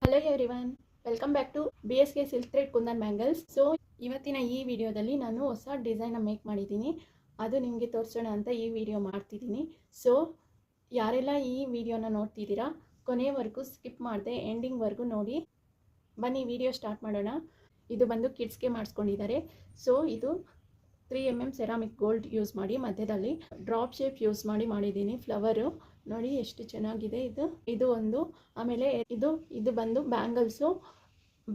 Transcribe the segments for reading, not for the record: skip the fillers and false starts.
Hello everyone, welcome back to BSK silk thread kundan bangles. So ಇವತ್ತಿನ ಈ ವಿಡಿಯೋದಲ್ಲಿ ನಾನು ಹೊಸ ಡಿಸೈನ್ನ ಮೇಕ್ ಮಾಡಿದ್ದೀನಿ. ಅದು ನಿಮಗೆ ತೋರಿಸೋಣ ಅಂತ ಈ ವಿಡಿಯೋ ಮಾಡ್ತಿದ್ದೀನಿ. ಸೊ ಯಾರೆಲ್ಲ ಈ ವಿಡಿಯೋನ ನೋಡ್ತಿದ್ದೀರಾ ಕೊನೆಯವರೆಗೂ ಸ್ಕಿಪ್ ಮಾಡದೆ ಎಂಡಿಂಗ್ವರೆಗೂ ನೋಡಿ. ಬನ್ನಿ ವಿಡಿಯೋ ಸ್ಟಾರ್ಟ್ ಮಾಡೋಣ. ಇದು ಬಂದು ಕಿಡ್ಸ್ಗೆ ಮಾಡಿಸ್ಕೊಂಡಿದ್ದಾರೆ. ಸೊ ಇದು 3mm ಸೆರಾಮಿಕ್ ಗೋಲ್ಡ್ ಯೂಸ್ ಮಾಡಿ ಮಧ್ಯದಲ್ಲಿ ಡ್ರಾಪ್ ಶೇಪ್ ಯೂಸ್ ಮಾಡಿದ್ದೀನಿ. ಫ್ಲವರು ನೋಡಿ ಎಷ್ಟು ಚೆನ್ನಾಗಿದೆ. ಇದು ಒಂದು. ಆಮೇಲೆ ಇದು ಬಂದು bangles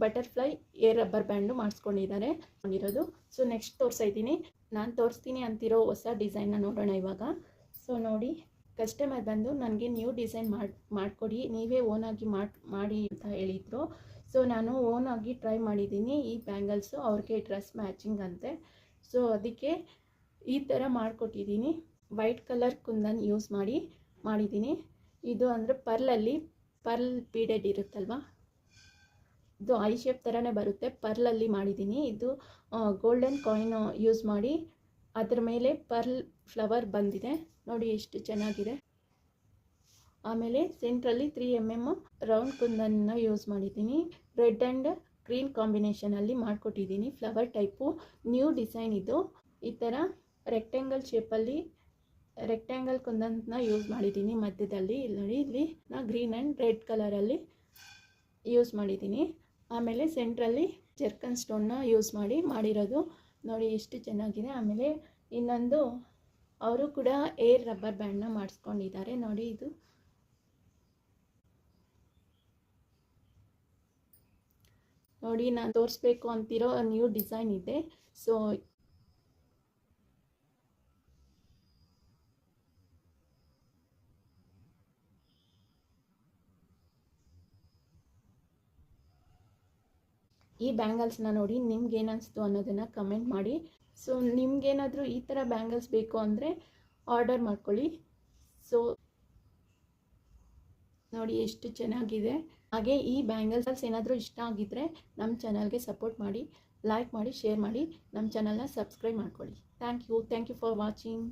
butterfly air rubber band ಮಾಡಿಸ್ಕೊಂಡಿದ್ದಾರೆ ಇರೋದು. ಸೊ ನೆಕ್ಸ್ಟ್ ತೋರಿಸ್ತಾ ಇದ್ದೀನಿ. ನಾನು ತೋರಿಸ್ತೀನಿ ಅಂತಿರೋ ಹೊಸ ಡಿಸೈನ್ನ ನೋಡೋಣ ಇವಾಗ. ಸೊ ನೋಡಿ, ಕಸ್ಟಮರ್ ಬಂದು ನನಗೆ ನ್ಯೂ ಡಿಸೈನ್ ಮಾಡಿಕೊಡಿ, ನೀವೇ ಓನಾಗಿ ಮಾಡಿ ಅಂತ ಹೇಳಿದರು. ಸೊ ನಾನು ಓನಾಗಿ ಟ್ರೈ ಮಾಡಿದ್ದೀನಿ ಈ ಬ್ಯಾಂಗಲ್ಸು. ಅವ್ರಿಗೆ ಡ್ರೆಸ್ ಮ್ಯಾಚಿಂಗ್ ಅಂತೆ. ಸೊ ಅದಕ್ಕೆ ಈ ಥರ ಮಾಡಿಕೊಟ್ಟಿದ್ದೀನಿ. ವೈಟ್ ಕಲರ್ ಕುಂದನ್ ಯೂಸ್ ಮಾಡಿದ್ದೀನಿ. ಇದು ಅಂದರೆ ಪರ್ಲ್ ಬೀಡೆಡ್ ಇರುತ್ತಲ್ವ, ಇದು ಐ ಶೇಪ್ ಥರನೇ ಬರುತ್ತೆ. ಪರ್ಲಲ್ಲಿ ಮಾಡಿದ್ದೀನಿ. ಇದು ಗೋಲ್ಡನ್ ಕಾಯಿನ್ ಯೂಸ್ ಮಾಡಿ ಅದರ ಮೇಲೆ ಪರ್ಲ್ ಫ್ಲವರ್ ಬಂದಿದೆ ನೋಡಿ ಎಷ್ಟು ಚೆನ್ನಾಗಿದೆ. ಆಮೇಲೆ ಸೆಂಟ್ರಲ್ಲಿ 3mm ರೌಂಡ್ ಕುಂದನ್ನ ಯೂಸ್ ಮಾಡಿದ್ದೀನಿ. ರೆಡ್ ಆ್ಯಂಡ್ ಗ್ರೀನ್ ಕಾಂಬಿನೇಷನಲ್ಲಿ ಮಾಡಿಕೊಟ್ಟಿದ್ದೀನಿ. ಫ್ಲವರ್ ಟೈಪು ನ್ಯೂ ಡಿಸೈನ್ ಇದು. ಈ ಥರ ರೆಕ್ಟ್ಯಾಂಗಲ್ ಶೇಪಲ್ಲಿ ರೆಕ್ಟ್ಯಾಂಗಲ್ ಕುಂದನ್ನ ಯೂಸ್ ಮಾಡಿದ್ದೀನಿ ಮಧ್ಯದಲ್ಲಿ. ಇಲ್ಲಿ ನಾ ಗ್ರೀನ್ ಆ್ಯಂಡ್ ರೆಡ್ ಕಲರಲ್ಲಿ ಯೂಸ್ ಮಾಡಿದ್ದೀನಿ. ಆಮೇಲೆ ಸೆಂಟ್ರಲ್ಲಿ ಜರ್ಕನ್ ಸ್ಟೋನ್ನ ಯೂಸ್ ಮಾಡಿರೋದು ನೋಡಿ ಎಷ್ಟು ಚೆನ್ನಾಗಿದೆ. ಆಮೇಲೆ ಇನ್ನೊಂದು ಅವರು ಕೂಡ ಏರ್ ರಬ್ಬರ್ ಬ್ಯಾಂಡ್ನ ಮಾಡಿಸ್ಕೊಂಡಿದ್ದಾರೆ ನೋಡಿ. ಇದು ನೋಡಿ, ನಾನು ತೋರಿಸ್ಬೇಕು ಅಂತಿರೋ ನ್ಯೂ ಡಿಸೈನ್ ಇದೆ. ಸೊ ಈ ಬ್ಯಾಂಗಲ್ಸ್ನ ನೋಡಿ ನಿಮ್ಗೇನು ಅನಿಸ್ತು ಅನ್ನೋದನ್ನು ಕಮೆಂಟ್ ಮಾಡಿ. ಸೊ ನಿಮ್ಗೇನಾದರೂ ಈ ಥರ ಬ್ಯಾಂಗಲ್ಸ್ ಬೇಕು ಅಂದರೆ ಆರ್ಡರ್ ಮಾಡ್ಕೊಳ್ಳಿ. ಸೊ ನೋಡಿ ಎಷ್ಟು ಚೆನ್ನಾಗಿದೆ. ಹಾಗೆ ಈ ಬ್ಯಾಂಗಲ್ಸ್ ಏನಾದರೂ ಇಷ್ಟ ಆಗಿದ್ದರೆ ನಮ್ಮ ಚಾನಲ್ಗೆ ಸಪೋರ್ಟ್ ಮಾಡಿ, ಲೈಕ್ ಮಾಡಿ, ಶೇರ್ ಮಾಡಿ, ನಮ್ಮ ಚಾನಲ್ನ ಸಬ್ಸ್ಕ್ರೈಬ್ ಮಾಡ್ಕೊಳ್ಳಿ. Thank you for watching.